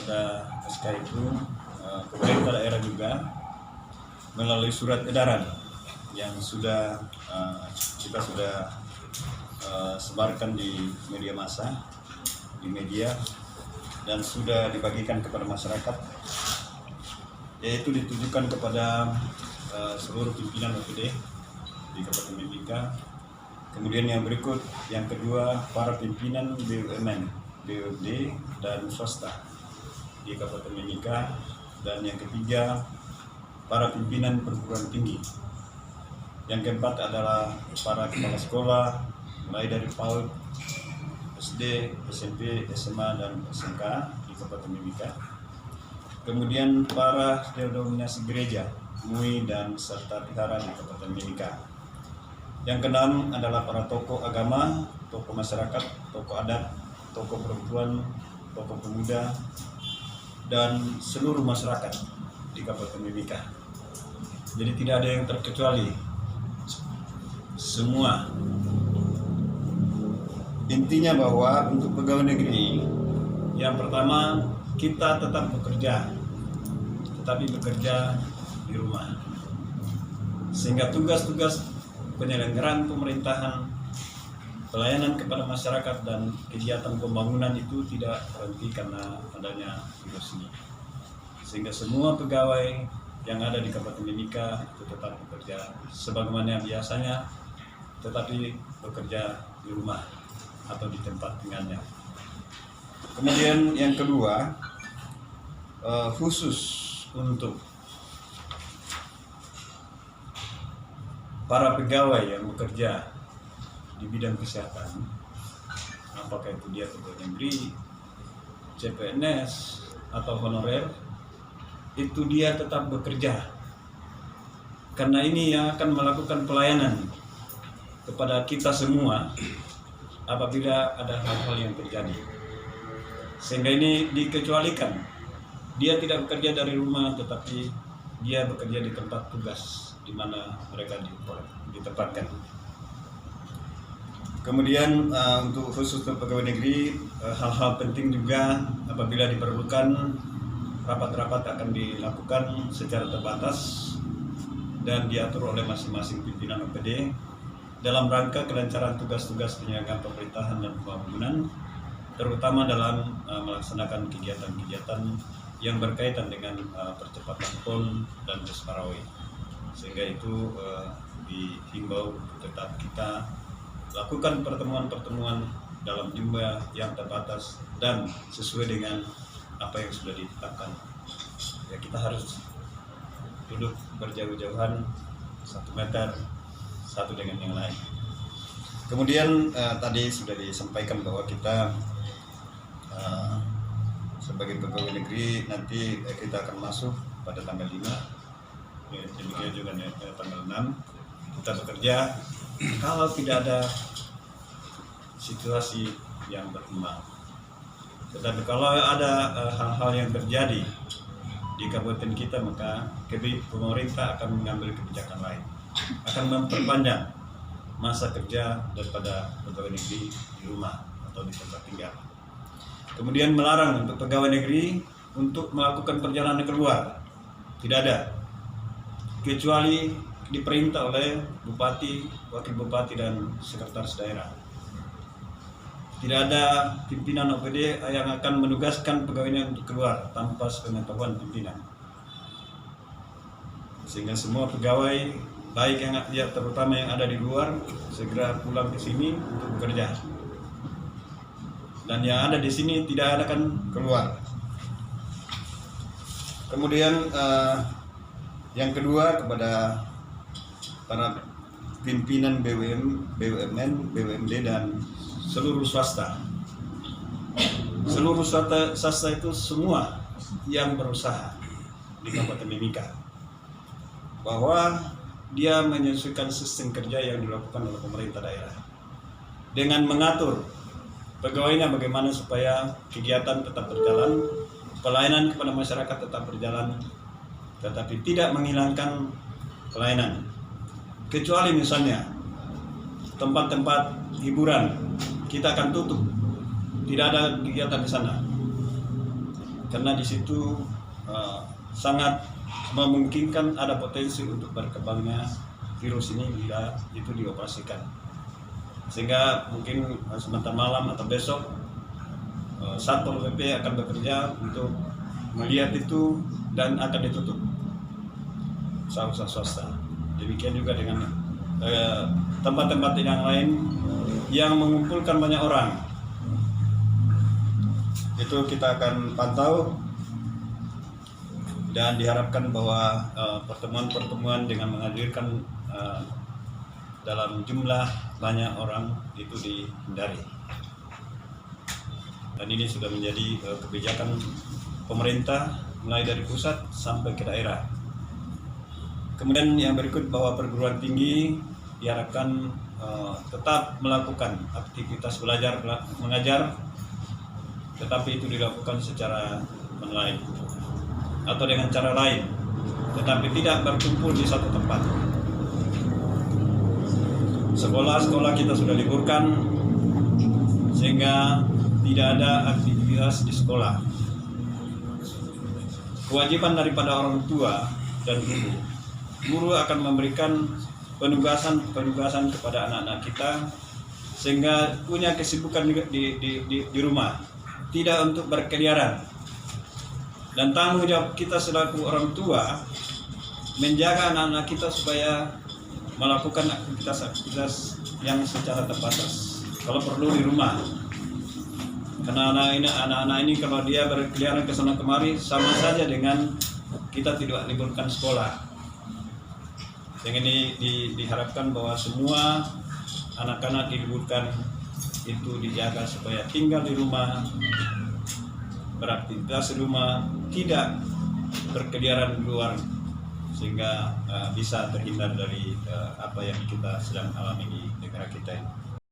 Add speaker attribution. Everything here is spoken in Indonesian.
Speaker 1: pada SK itu pemerintah daerah juga melalui surat edaran yang sudah kita sudah sebarkan di media massa, di media, dan sudah dibagikan kepada masyarakat, yaitu ditujukan kepada seluruh pimpinan OPD di Kabupaten Mimika. Kemudian yang berikut, yang kedua, para pimpinan BUMN, BUMD dan swasta di Kabupaten Mimika, dan yang ketiga, para pimpinan perguruan tinggi. Yang keempat adalah para kepala sekolah, mulai dari PAUD, SD, SMP, SMA, dan SMK di Kabupaten Mimika. Kemudian para denominasi gereja, MUI, dan serta Vihara di Kabupaten Mimika. Yang keenam adalah para tokoh agama, tokoh masyarakat, tokoh adat, tokoh perempuan, tokoh pemuda, dan seluruh masyarakat di Kabupaten Mimika. Jadi tidak ada yang terkecuali, semua. Intinya bahwa untuk pegawai negeri, yang pertama kita tetap bekerja, tetapi bekerja di rumah, sehingga tugas-tugas penyelenggaraan pemerintahan, pelayanan kepada masyarakat, dan kegiatan pembangunan itu tidak berhenti karena adanya virus ini. Sehingga semua pegawai yang ada di Kabupaten Mimika itu tetap bekerja sebagaimana biasanya, tetapi bekerja di rumah atau di tempat tinggalnya. Kemudian yang kedua, khusus untuk para pegawai yang bekerja di bidang kesehatan, apakah itu dia pegawai negeri, CPNS, atau honorer, itu dia tetap bekerja. Karena ini yang akan melakukan pelayanan kepada kita semua apabila ada hal-hal yang terjadi. Sehingga ini dikecualikan. Dia tidak bekerja dari rumah, tetapi dia bekerja di tempat tugas di mana mereka ditempatkan. Kemudian untuk khusus pegawai negeri, hal-hal penting juga apabila diperlukan, rapat-rapat akan dilakukan secara terbatas dan diatur oleh masing-masing pimpinan OPD dalam rangka kelancaran tugas-tugas penyelenggaraan pemerintahan dan pembangunan, terutama dalam melaksanakan kegiatan-kegiatan yang berkaitan dengan percepatan PON dan Besparawai. Sehingga itu dihimbau tetap kita lakukan pertemuan-pertemuan dalam jumlah yang terbatas dan sesuai dengan apa yang sudah ditetapkan. Ya, kita harus duduk berjauh-jauhan 1 meter satu dengan yang lain. Kemudian tadi sudah disampaikan bahwa kita sebagai pegawai negeri nanti kita akan masuk pada tanggal 5. Demikian juga tanggal 6 kita bekerja kalau tidak ada situasi yang berkembang. Tetapi kalau ada hal-hal yang terjadi di kabupaten kita, maka pemerintah akan mengambil kebijakan lain, akan memperpanjang masa kerja daripada pegawai negeri di rumah atau di tempat tinggal. Kemudian melarang untuk pegawai negeri untuk melakukan perjalanan keluar, tidak ada, kecuali diperintah oleh bupati, wakil bupati, dan sekretaris daerah. Tidak ada pimpinan OPD yang akan menugaskan pegawainya untuk keluar tanpa sepengetahuan pimpinan. Sehingga semua pegawai, baik yang terutama yang ada di luar, segera pulang ke sini untuk bekerja. Dan yang ada di sini tidak akan keluar. Kemudian yang kedua, kepada para pimpinan BUMN, BUMD, dan seluruh swasta. Seluruh swasta itu semua yang berusaha di Kabupaten Mimika, bahwa dia menyesuaikan sistem kerja yang dilakukan oleh pemerintah daerah dengan mengatur pegawainya bagaimana supaya kegiatan tetap berjalan, pelayanan kepada masyarakat tetap berjalan, tetapi tidak menghilangkan pelayanan. Kecuali misalnya tempat-tempat hiburan kita akan tutup, tidak ada kegiatan di sana. karena di situ sangat memungkinkan ada potensi untuk berkembangnya virus ini bila itu dioperasikan. Sehingga mungkin sebentar malam atau besok Satpol PP akan bekerja untuk melihat itu dan akan ditutup usaha-usaha swasta. Demikian juga dengan tempat-tempat yang lain yang mengumpulkan banyak orang. Itu kita akan pantau dan diharapkan bahwa pertemuan-pertemuan dengan menghadirkan dalam jumlah banyak orang itu dihindari. Dan ini sudah menjadi kebijakan pemerintah mulai dari pusat sampai ke daerah. Kemudian yang berikut bahwa perguruan tinggi diharapkan tetap melakukan aktivitas belajar mengajar, tetapi itu dilakukan secara online atau dengan cara lain, tetapi tidak berkumpul di satu tempat. Sekolah-sekolah kita sudah liburkan sehingga tidak ada aktivitas di sekolah. Kewajiban daripada orang tua dan guru akan memberikan penugasan kepada anak-anak kita sehingga punya kesibukan di rumah, tidak untuk berkeliaran. Dan tanggung jawab kita selaku orang tua menjaga anak-anak kita supaya melakukan aktivitas yang secara terbatas, kalau perlu di rumah. Karena anak-anak ini kalau dia berkeliaran ke sana kemari sama saja dengan kita tidak liburkan sekolah. Yang ini diharapkan bahwa semua anak-anak diliburkan itu dijaga supaya tinggal di rumah, beraktivitas di rumah, tidak berkeliaran di luar, sehingga bisa terhindar dari apa yang kita sedang alami di negara kita ini.